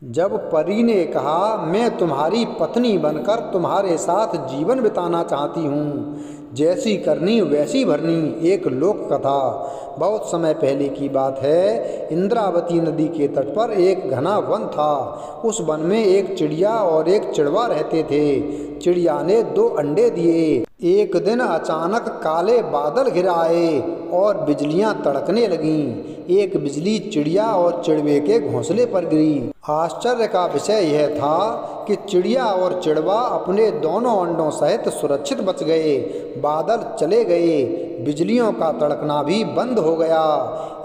जब परी ने कहा, मैं तुम्हारी पत्नी बनकर तुम्हारे साथ जीवन बिताना चाहती हूँ, जैसी करनी वैसी भरनी। एक लोक कथा। बहुत समय पहले की बात है। इंद्रावती नदी के तट पर एक घना वन था। उस वन में एक चिड़िया और एक चिड़वा रहते थे। चिड़िया ने 2 अंडे दिए। एक दिन अचानक काले बादल घिर आए और बिजलियां तड़कने लगीं। एक बिजली चिड़िया और चिड़वे के घोंसले पर गिरी। आश्चर्य का विषय यह था कि चिड़िया और चिड़वा अपने दोनों अंडों सहित सुरक्षित बच गए। बादल चले गए, बिजलियों का तड़कना भी बंद हो गया।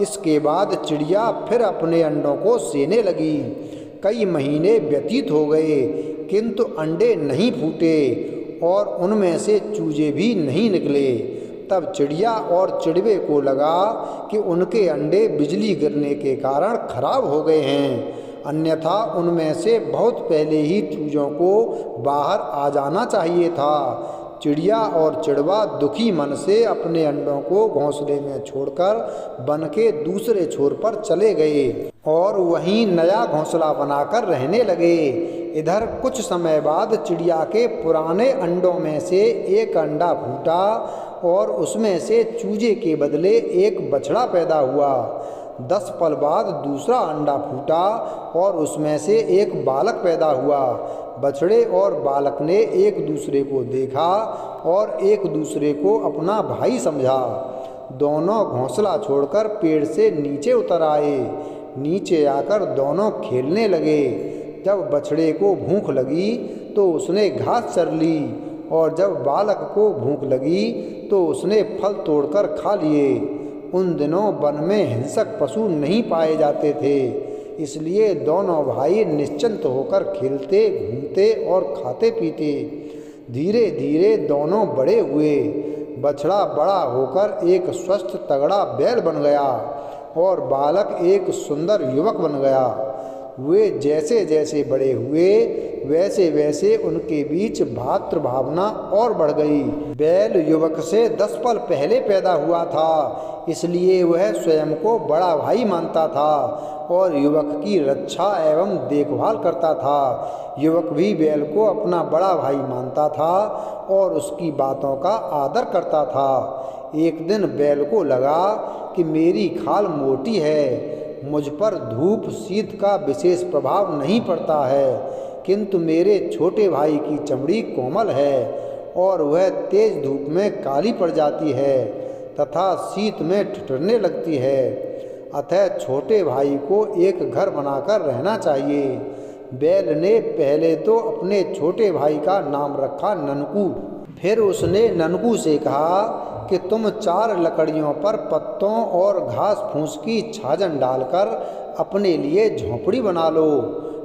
इसके बाद चिड़िया फिर अपने अंडों को सेने लगी। कई महीने व्यतीत हो गए, किंतु अंडे नहीं फूटे और उनमें से चूजे भी नहीं निकले। तब चिड़िया और चिड़वे को लगा कि उनके अंडे बिजली गिरने के कारण खराब हो गए हैं, अन्यथा उनमें से बहुत पहले ही चूजों को बाहर आ जाना चाहिए था। चिड़िया और चिड़वा दुखी मन से अपने अंडों को घोंसले में छोड़कर वन के दूसरे छोर पर चले गए और वहीं नया घोंसला बनाकर रहने लगे। इधर कुछ समय बाद चिड़िया के पुराने अंडों में से एक अंडा फूटा और उसमें से चूजे के बदले एक बछड़ा पैदा हुआ। 10 पल बाद दूसरा अंडा फूटा और उसमें से एक बालक पैदा हुआ। बछड़े और बालक ने एक दूसरे को देखा और एक दूसरे को अपना भाई समझा। दोनों घोंसला छोड़कर पेड़ से नीचे उतर आए। नीचे आकर दोनों खेलने लगे। जब बछड़े को भूख लगी तो उसने घास चर ली और जब बालक को भूख लगी तो उसने फल तोड़कर खा लिए। उन दिनों वन में हिंसक पशु नहीं पाए जाते थे, इसलिए दोनों भाई निश्चिंत होकर खेलते, घूमते और खाते पीते। धीरे धीरे दोनों बड़े हुए। बछड़ा बड़ा होकर एक स्वस्थ तगड़ा बैल बन गया और बालक एक सुंदर युवक बन गया। वे जैसे जैसे बड़े हुए वैसे वैसे उनके बीच भातृ भावना और बढ़ गई। बैल युवक से 10 पल पहले पैदा हुआ था, इसलिए वह स्वयं को बड़ा भाई मानता था और युवक की रक्षा एवं देखभाल करता था। युवक भी बैल को अपना बड़ा भाई मानता था और उसकी बातों का आदर करता था। एक दिन बैल को लगा कि मेरी खाल मोटी है, मुझ पर धूप शीत का विशेष प्रभाव नहीं पड़ता है, किंतु मेरे छोटे भाई की चमड़ी कोमल है और वह तेज धूप में काली पड़ जाती है तथा शीत में ठिठुरने लगती है। अतः छोटे भाई को एक घर बनाकर रहना चाहिए। बैल ने पहले तो अपने छोटे भाई का नाम रखा ननकू। फिर उसने ननकू से कहा कि तुम 4 लकड़ियों पर पत्तों और घास फूस की छाजन डालकर अपने लिए झोंपड़ी बना लो।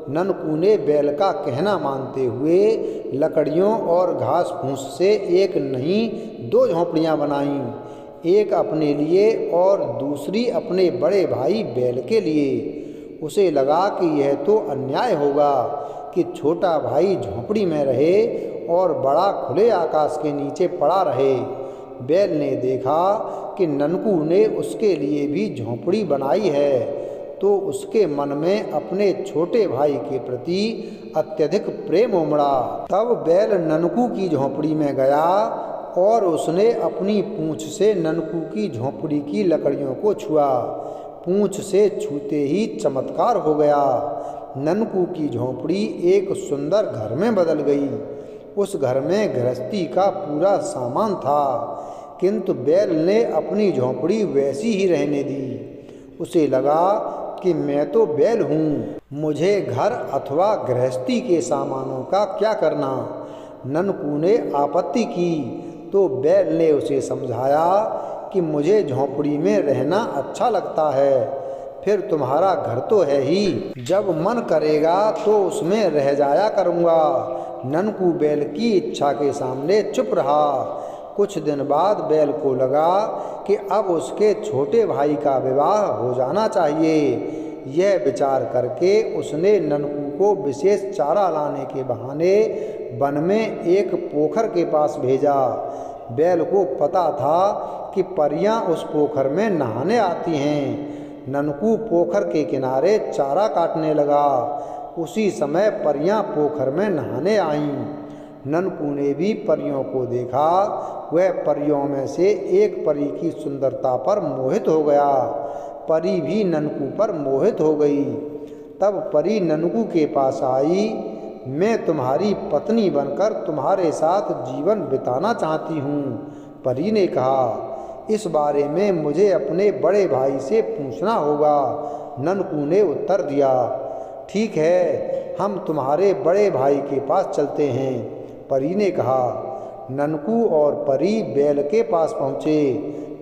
ननकू ने बैल का कहना मानते हुए लकड़ियों और घास फूस से एक नहीं 2 झोंपड़ियां बनाईं, एक अपने लिए और दूसरी अपने बड़े भाई बैल के लिए। उसे लगा कि यह तो अन्याय होगा कि छोटा भाई झोंपड़ी में रहे और बड़ा खुले आकाश के नीचे पड़ा रहे। बैल ने देखा कि ननकू ने उसके लिए भी झोंपड़ी बनाई है, तो उसके मन में अपने छोटे भाई के प्रति अत्यधिक प्रेम उमड़ा। तब बैल ननकू की झोंपड़ी में गया और उसने अपनी पूंछ से ननकू की झोंपड़ी की लकड़ियों को छुआ। पूंछ से छूते ही चमत्कार हो गया। ननकू की झोंपड़ी एक सुंदर घर में बदल गई। उस घर में गृहस्थी का पूरा सामान था, किंतु बैल ने अपनी झोंपड़ी वैसी ही रहने दी। उसे लगा कि मैं तो बैल हूँ, मुझे घर अथवा गृहस्थी के सामानों का क्या करना। ननकू ने आपत्ति की तो बैल ने उसे समझाया कि मुझे झोंपड़ी में रहना अच्छा लगता है, फिर तुम्हारा घर तो है ही, जब मन करेगा तो उसमें रह जाया करूँगा। ननकू बैल की इच्छा के सामने चुप रहा। कुछ दिन बाद बैल को लगा कि अब उसके छोटे भाई का विवाह हो जाना चाहिए। यह विचार करके उसने ननकू को विशेष चारा लाने के बहाने वन में एक पोखर के पास भेजा। बैल को पता था कि परियां उस पोखर में नहाने आती हैं। ननकू पोखर के किनारे चारा काटने लगा। उसी समय परियां पोखर में नहाने आईं। ननकू ने भी परियों को देखा। वह परियों में से एक परी की सुंदरता पर मोहित हो गया। परी भी ननकू पर मोहित हो गई। तब परी ननकू के पास आई। मैं तुम्हारी पत्नी बनकर तुम्हारे साथ जीवन बिताना चाहती हूँ। परी ने कहा, इस बारे में मुझे अपने बड़े भाई से पूछना होगा। ननकू ने उत्तर दिया, ठीक है, हम तुम्हारे बड़े भाई के पास चलते हैं। परी ने कहा। ननकू और परी बैल के पास पहुँचे।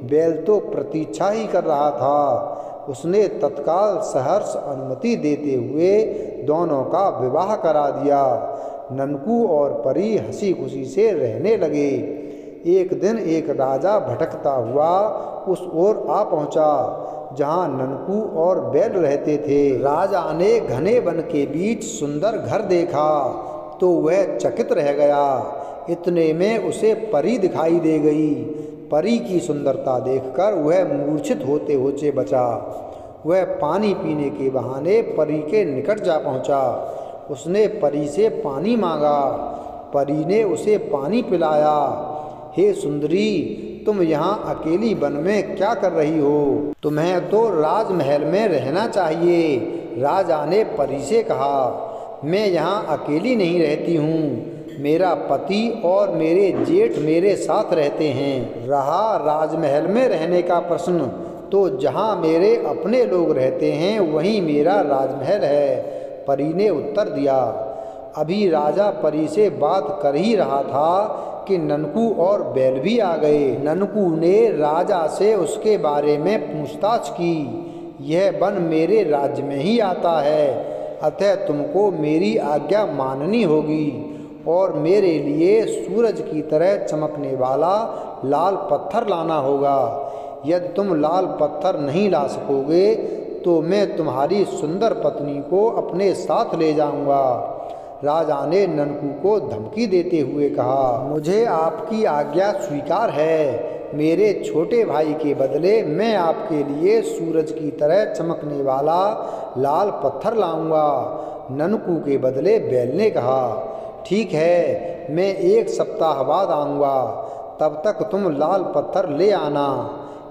बैल तो प्रतीक्षा ही कर रहा था। उसने तत्काल सहर्ष अनुमति देते हुए दोनों का विवाह करा दिया। ननकू और परी हंसी खुशी से रहने लगे। एक दिन एक राजा भटकता हुआ उस ओर आ पहुंचा जहां ननकू और बैल रहते थे। राजा ने घने वन के बीच सुंदर घर देखा तो वह चकित रह गया। इतने में उसे परी दिखाई दे गई। परी की सुंदरता देखकर वह मूर्छित होते होते बचा। वह पानी पीने के बहाने परी के निकट जा पहुंचा। उसने परी से पानी मांगा। परी ने उसे पानी पिलाया। हे सुंदरी, तुम यहाँ अकेली वन में क्या कर रही हो? तुम्हें तो राजमहल में रहना चाहिए। राजा ने परी से कहा, मैं यहाँ अकेली नहीं रहती हूँ। मेरा पति और मेरे जेठ मेरे साथ रहते हैं। रहा राजमहल में रहने का प्रश्न, तो जहाँ मेरे अपने लोग रहते हैं वहीं मेरा राजमहल है। परी ने उत्तर दिया। अभी राजा परी से बात कर ही रहा था कि ननकू और बैल भी आ गए। ननकू ने राजा से उसके बारे में पूछताछ की। यह वन मेरे राज्य में ही आता है, अतः तुमको मेरी आज्ञा माननी होगी और मेरे लिए सूरज की तरह चमकने वाला लाल पत्थर लाना होगा। यदि तुम लाल पत्थर नहीं ला सकोगे तो मैं तुम्हारी सुंदर पत्नी को अपने साथ ले जाऊंगा। राजा ने ननकू को धमकी देते हुए कहा, मुझे आपकी आज्ञा स्वीकार है। मेरे छोटे भाई के बदले मैं आपके लिए सूरज की तरह चमकने वाला लाल पत्थर लाऊंगा। ननकू के बदले बैल ने कहा, ठीक है, मैं 1 सप्ताह बाद आऊँगा, तब तक तुम लाल पत्थर ले आना।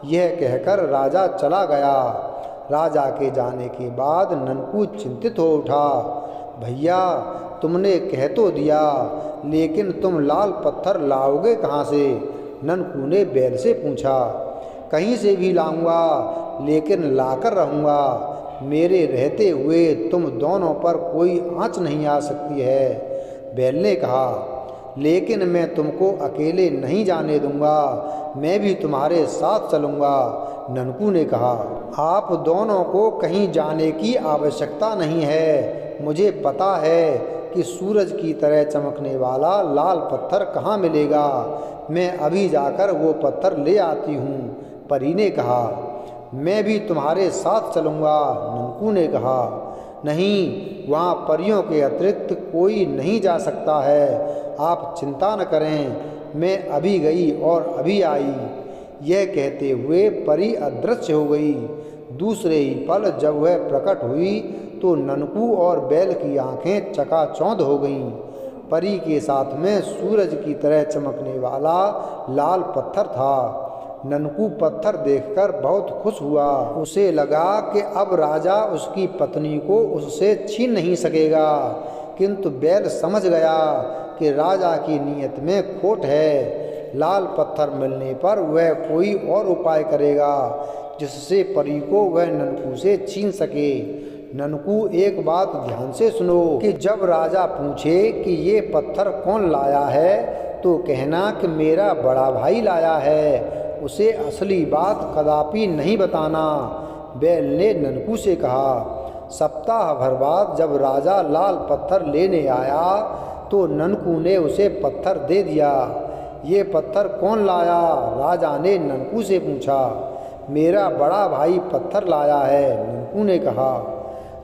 यह कहकर राजा चला गया। राजा के जाने के बाद ननकू चिंतित हो उठा। भैया, तुमने कह तो दिया, लेकिन तुम लाल पत्थर लाओगे कहाँ से? ननकू ने बैल से पूछा। कहीं से भी लाऊंगा, लेकिन लाकर रहूँगा। मेरे रहते हुए तुम दोनों पर कोई आँच नहीं आ सकती है। बैल ने कहा, लेकिन मैं तुमको अकेले नहीं जाने दूंगा, मैं भी तुम्हारे साथ चलूँगा। ननकू ने कहा, आप दोनों को कहीं जाने की आवश्यकता नहीं है। मुझे पता है कि सूरज की तरह चमकने वाला लाल पत्थर कहाँ मिलेगा। मैं अभी जाकर वो पत्थर ले आती हूँ। परी ने कहा, मैं भी तुम्हारे साथ चलूँगा। ननकू ने कहा, नहीं, वहाँ परियों के अतिरिक्त कोई नहीं जा सकता है। आप चिंता न करें, मैं अभी गई और अभी आई। यह कहते हुए परी अदृश्य हो गई। दूसरे ही पल जब वह प्रकट हुई तो ननकू और बैल की आंखें चकाचौंध हो गईं। परी के साथ में सूरज की तरह चमकने वाला लाल पत्थर था। ननकू पत्थर देखकर बहुत खुश हुआ। उसे लगा कि अब राजा उसकी पत्नी को उससे छीन नहीं सकेगा, किंतु बैल समझ गया कि राजा की नीयत में खोट है। लाल पत्थर मिलने पर वह कोई और उपाय करेगा जिससे परी को वह ननकू से छीन सके। ननकू, एक बात ध्यान से सुनो कि जब राजा पूछे कि ये पत्थर कौन लाया है तो कहना कि मेरा बड़ा भाई लाया है। उसे असली बात कदापि नहीं बताना। बैल ने ननकू से कहा। सप्ताह भर बाद जब राजा लाल पत्थर लेने आया तो ननकू ने उसे पत्थर दे दिया। ये पत्थर कौन लाया? राजा ने ननकू से पूछा। मेरा बड़ा भाई पत्थर लाया है, ननकू ने कहा।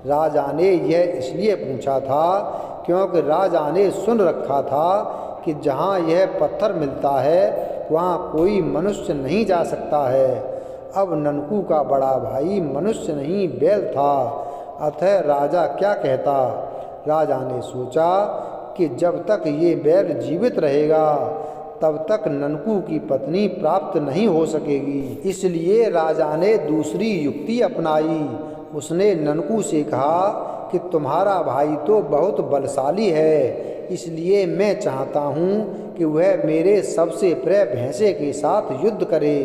राजा ने यह इसलिए पूछा था क्योंकि राजा ने सुन रखा था कि जहाँ यह पत्थर मिलता है वहाँ कोई मनुष्य नहीं जा सकता है। अब ननकू का बड़ा भाई मनुष्य नहीं बैल था, अतः राजा क्या कहता? राजा ने सोचा कि जब तक ये बैल जीवित रहेगा तब तक ननकू की पत्नी प्राप्त नहीं हो सकेगी। इसलिए राजा ने दूसरी युक्ति अपनाई। उसने ननकू से कहा कि तुम्हारा भाई तो बहुत बलशाली है, इसलिए मैं चाहता हूँ कि वह मेरे सबसे प्रिय भैंसे के साथ युद्ध करे।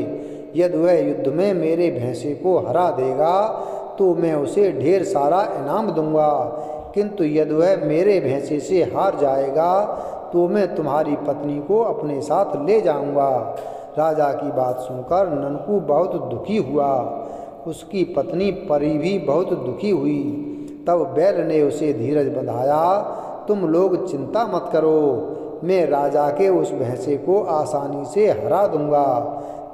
यदि वह युद्ध में मेरे भैंसे को हरा देगा तो मैं उसे ढेर सारा इनाम दूंगा, किंतु यदि वह मेरे भैंसे से हार जाएगा तो मैं तुम्हारी पत्नी को अपने साथ ले जाऊंगा। राजा की बात सुनकर ननकू बहुत दुखी हुआ। उसकी पत्नी परी भी बहुत दुखी हुई। तब बैल ने उसे धीरज बंधाया। तुम लोग चिंता मत करो, मैं राजा के उस भैंसे को आसानी से हरा दूंगा।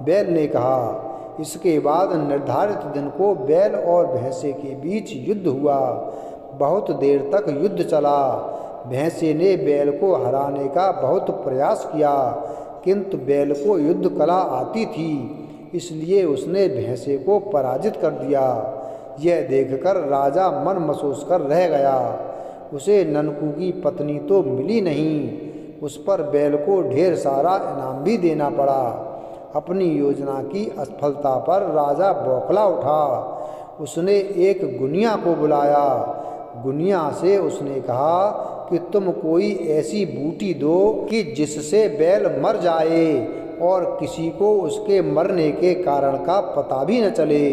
बैल ने कहा। इसके बाद निर्धारित दिन को बैल और भैंसे के बीच युद्ध हुआ। बहुत देर तक युद्ध चला। भैंसे ने बैल को हराने का बहुत प्रयास किया, किंतु बैल को युद्ध कला आती थी, इसलिए उसने भैंसे को पराजित कर दिया। यह देखकर राजा मन मसोस कर रह गया। उसे ननकू की पत्नी तो मिली नहीं, उस पर बैल को ढेर सारा इनाम भी देना पड़ा। अपनी योजना की असफलता पर राजा बौखला उठा। उसने एक गुनिया को बुलाया। गुनिया से उसने कहा कि तुम कोई ऐसी बूटी दो कि जिससे बैल मर जाए और किसी को उसके मरने के कारण का पता भी न चले।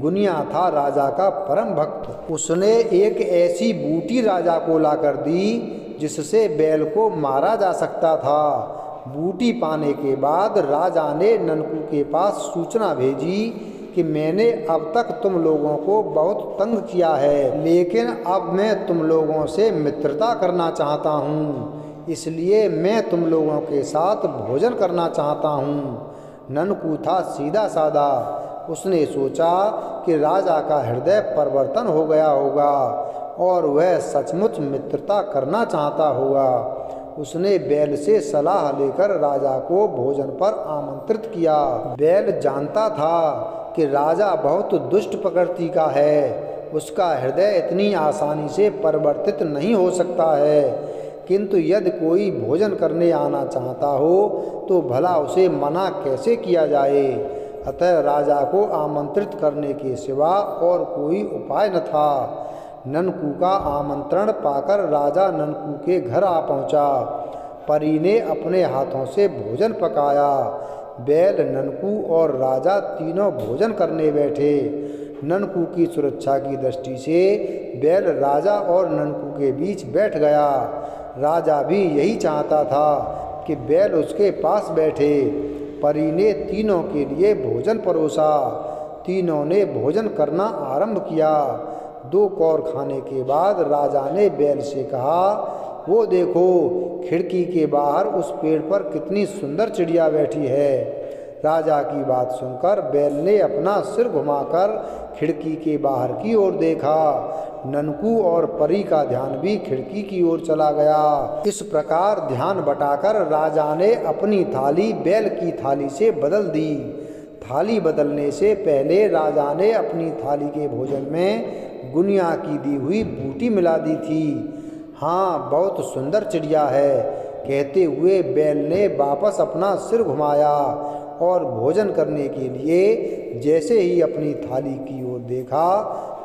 गुनिया था राजा का परम भक्त। उसने एक ऐसी बूटी राजा को लाकर दी जिससे बैल को मारा जा सकता था। बूटी पाने के बाद राजा ने ननकू के पास सूचना भेजी कि मैंने अब तक तुम लोगों को बहुत तंग किया है, लेकिन अब मैं तुम लोगों से मित्रता करना चाहता हूँ, इसलिए मैं तुम लोगों के साथ भोजन करना चाहता हूँ। ननकू था सीधा साधा। उसने सोचा कि राजा का हृदय परिवर्तन हो गया होगा और वह सचमुच मित्रता करना चाहता होगा। उसने बैल से सलाह लेकर राजा को भोजन पर आमंत्रित किया। बैल जानता था कि राजा बहुत दुष्ट प्रकृति का है, उसका हृदय इतनी आसानी से परिवर्तित नहीं हो सकता है, किंतु यदि कोई भोजन करने आना चाहता हो तो भला उसे मना कैसे किया जाए। अतः राजा को आमंत्रित करने के सिवा और कोई उपाय न था। ननकू का आमंत्रण पाकर राजा ननकू के घर आ पहुंचा। परी ने अपने हाथों से भोजन पकाया। बैल, ननकू और राजा तीनों भोजन करने बैठे। ननकू की सुरक्षा की दृष्टि से बैल राजा और ननकू के बीच बैठ गया। राजा भी यही चाहता था कि बैल उसके पास बैठे। परी ने तीनों के लिए भोजन परोसा। तीनों ने भोजन करना आरंभ किया। 2 कौर खाने के बाद राजा ने बैल से कहा, वो देखो, खिड़की के बाहर उस पेड़ पर कितनी सुंदर चिड़िया बैठी है। राजा की बात सुनकर बैल ने अपना सिर घुमाकर खिड़की के बाहर की ओर देखा। ननकू और परी का ध्यान भी खिड़की की ओर चला गया। इस प्रकार ध्यान बटाकर राजा ने अपनी थाली बैल की थाली से बदल दी। थाली बदलने से पहले राजा ने अपनी थाली के भोजन में गुनिया की दी हुई बूटी मिला दी थी। हाँ, बहुत सुंदर चिड़िया है, कहते हुए बैल ने वापस अपना सिर घुमाया और भोजन करने के लिए जैसे ही अपनी थाली की ओर देखा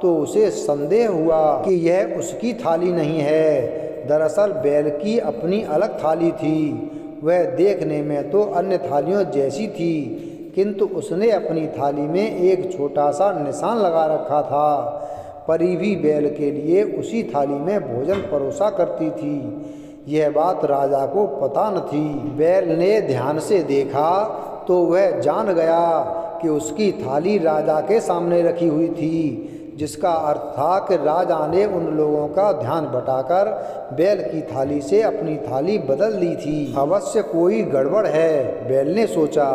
तो उसे संदेह हुआ कि यह उसकी थाली नहीं है। दरअसल बैल की अपनी अलग थाली थी। वह देखने में तो अन्य थालियों जैसी थी, किंतु उसने अपनी थाली में एक छोटा सा निशान लगा रखा था। परी भी बैल के लिए उसी थाली में भोजन परोसा करती थी। यह बात राजा को पता न थी। बैल ने ध्यान से देखा तो वह जान गया कि उसकी थाली राजा के सामने रखी हुई थी, जिसका अर्थ था कि राजा ने उन लोगों का ध्यान बटाकर बैल की थाली से अपनी थाली बदल ली थी। अवश्य कोई गड़बड़ है, बैल ने सोचा।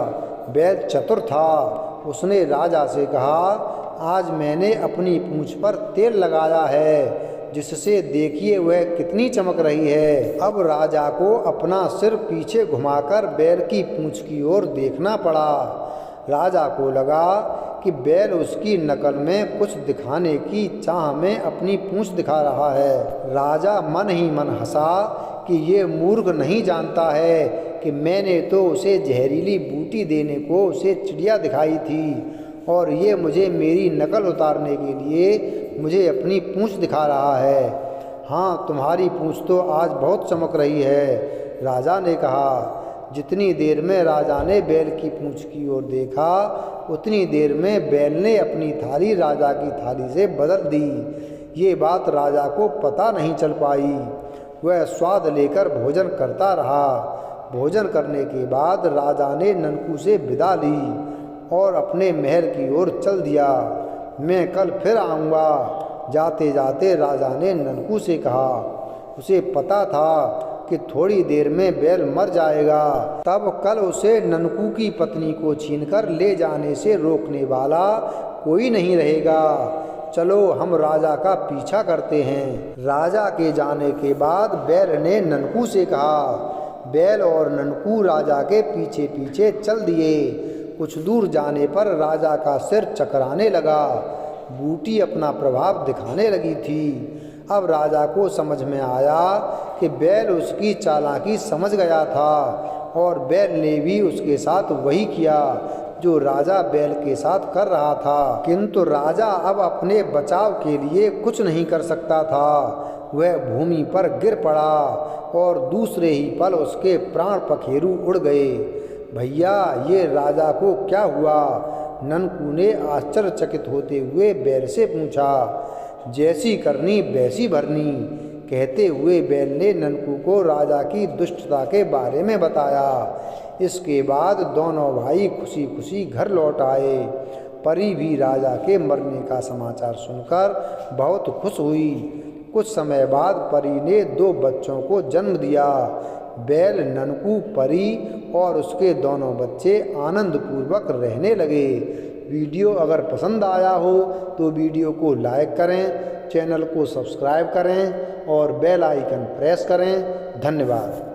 बैल चतुर था। उसने राजा से कहा, आज मैंने अपनी पूंछ पर तेल लगाया है, जिससे देखिए वह कितनी चमक रही है। अब राजा को अपना सिर पीछे घुमाकर बैल की पूंछ की ओर देखना पड़ा। राजा को लगा कि बैल उसकी नकल में कुछ दिखाने की चाह में अपनी पूंछ दिखा रहा है। राजा मन ही मन हंसा कि ये मूर्ख नहीं जानता है कि मैंने तो उसे जहरीली बूटी देने को उसे चिड़िया दिखाई थी और ये मुझे मेरी नकल उतारने के लिए मुझे अपनी पूंछ दिखा रहा है। हाँ, तुम्हारी पूंछ तो आज बहुत चमक रही है, राजा ने कहा। जितनी देर में राजा ने बैल की पूंछ की ओर देखा उतनी देर में बैल ने अपनी थाली राजा की थाली से बदल दी। ये बात राजा को पता नहीं चल पाई। वह स्वाद लेकर भोजन करता रहा। भोजन करने के बाद राजा ने ननकू से विदा ली और अपने महल की ओर चल दिया। मैं कल फिर आऊँगा। जाते जाते राजा ने ननकू से कहा। उसे पता था कि थोड़ी देर में बैल मर जाएगा, तब कल उसे ननकू की पत्नी को छीनकर ले जाने से रोकने वाला कोई नहीं रहेगा। चलो हम राजा का पीछा करते हैं। राजा के जाने के बाद बैल ने ननकू से कहा। बैल और ननकू राजा के पीछे पीछे चल दिए। कुछ दूर जाने पर राजा का सिर चकराने लगा। बूटी अपना प्रभाव दिखाने लगी थी। अब राजा को समझ में आया कि बैल उसकी चालाकी समझ गया था और बैल ने भी उसके साथ वही किया जो राजा बैल के साथ कर रहा था। किंतु राजा अब अपने बचाव के लिए कुछ नहीं कर सकता था। वह भूमि पर गिर पड़ा और दूसरे ही पल उसके प्राण पखेरु उड़ गए। भैया, ये राजा को क्या हुआ? ननकू ने आश्चर्यचकित होते हुए बैल से पूछा। जैसी करनी वैसी भरनी, कहते हुए बैल ने ननकू को राजा की दुष्टता के बारे में बताया। इसके बाद दोनों भाई खुशी खुशी घर लौट आए। परी भी राजा के मरने का समाचार सुनकर बहुत खुश हुई। कुछ समय बाद परी ने 2 बच्चों को जन्म दिया। बैल, ननकू, परी और उसके दोनों बच्चे आनंदपूर्वक रहने लगे। वीडियो अगर पसंद आया हो तो वीडियो को लाइक करें, चैनल को सब्सक्राइब करें और बेल आइकन प्रेस करें। धन्यवाद।